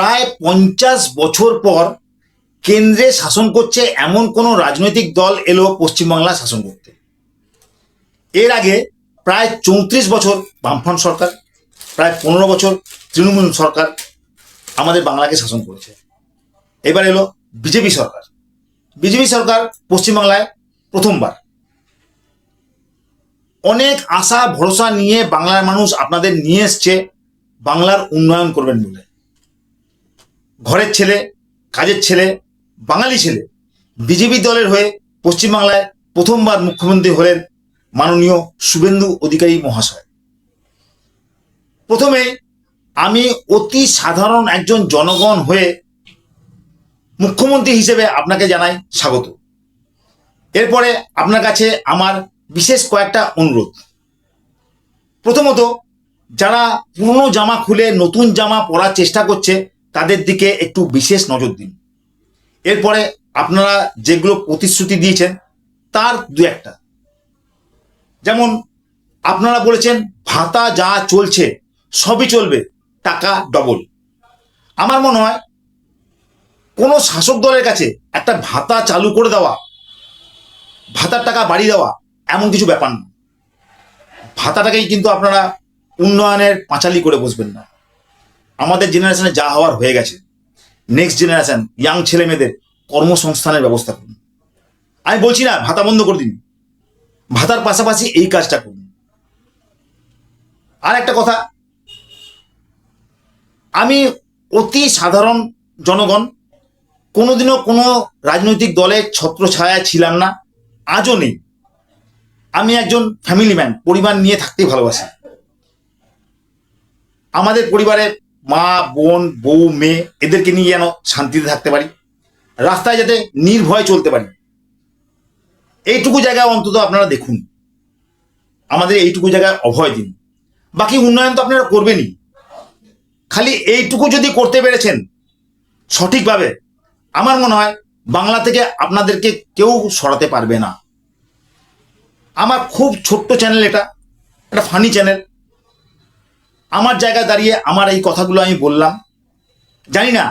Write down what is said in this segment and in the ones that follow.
প্রায় 50 বছর পর কেন্দ্রে শাসন করছে এমন কোনো রাজনৈতিক দল এলো পশ্চিমবাংলা শাসন করতে। এর আগে প্রায় 34 বছর বামফ্রন্ট সরকার, প্রায় 15 বছর তৃণমূল সরকার আমাদের বাংলাকে শাসন করেছে। এবার এলো বিজেপি সরকার। বিজেপি সরকার পশ্চিমবাংলায় প্রথমবার। অনেক আশা ভরসা নিয়ে বাংলার মানুষ আপনাদের নিয়ে এসছে বাংলার উন্নয়ন করবেন বলে। ঘরের ছেলে, কাজের ছেলে, বাঙালি ছেলে বিজেপি দলের হয়ে পশ্চিমবাংলায় প্রথমবার মুখ্যমন্ত্রী হলেন মাননীয় শুভেন্দু অধিকারী মহাশয়। প্রথমে আমি অতি সাধারণ একজন জনগণ হয়ে মুখ্যমন্ত্রী হিসেবে আপনাকে জানাই স্বাগত। এরপরে আপনার কাছে আমার বিশেষ কয়েকটা অনুরোধ। প্রথমত, যারা পুরনো জামা খুলে নতুন জামা পরার চেষ্টা করছে তাদের দিকে একটু বিশেষ নজর দিন। এরপরে আপনারা যেগুলো প্রতিশ্রুতি দিয়েছেন তার দু একটা, যেমন আপনারা বলেছেন ভাতা যা চলছে সবই চলবে, টাকা ডবল। আমার মনে হয় কোনো শাসক দলের কাছে একটা ভাতা চালু করে দেওয়া, ভাতার টাকা বাড়িয়ে দেওয়া এমন কিছু ব্যাপার না। ভাতাটাকেই কিন্তু আপনারা উন্নয়নের পাঁচালি করে বসবেন না। আমাদের জেনারেশনে যা হওয়ার হয়ে গেছে, নেক্সট জেনারেশন ইয়াং ছেলে মেয়েদের কর্মসংস্থানের ব্যবস্থা করুন। আমি বলছি না ভাতা বন্ধ করে দিন, ভাতার পাশাপাশি এই কাজটা করুন। আর একটা কথা, আমি অতি সাধারণ জনগণ, কোনোদিনও কোনো রাজনৈতিক দলের ছত্রছায়া ছিলাম না, আজও নেই। আমি একজন ফ্যামিলি ম্যান, পরিবার নিয়ে থাকতেই ভালোবাসি। আমাদের পরিবারে মা, বোন, বউ, মেয়ে এদেরকে নিয়ে যেন শান্তিতে থাকতে পারি, রাস্তায় যাতে নির্ভয়ে চলতে পারি, এইটুকু জায়গায় অন্তত আপনারা দেখুন। আমাদের এইটুকু জায়গায় অভয় দিন। বাকি উন্নয়ন তো আপনারা করবেনই, খালি এইটুকু যদি করতে পেরেছেন সঠিকভাবে, আমার মনে হয় বাংলা থেকে আপনাদেরকে কেউ সরাতে পারবে না। আমার খুব ছোট্ট চ্যানেল, এটা একটা ফানি চ্যানেল। আমার জায়গায় দাঁড়িয়ে আমার এই কথাগুলো আমি বললাম, জানি না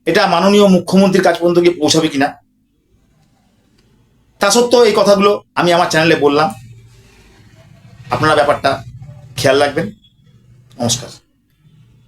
এটা মাননীয় মুখ্যমন্ত্রীর কাছ পর্যন্ত গিয়ে পৌঁছাবে কিনা। তা সত্ত্বেও এই কথাগুলো আমি আমার চ্যানেলে বললাম। আপনারা ব্যাপারটা খেয়াল রাখবেন। নমস্কার।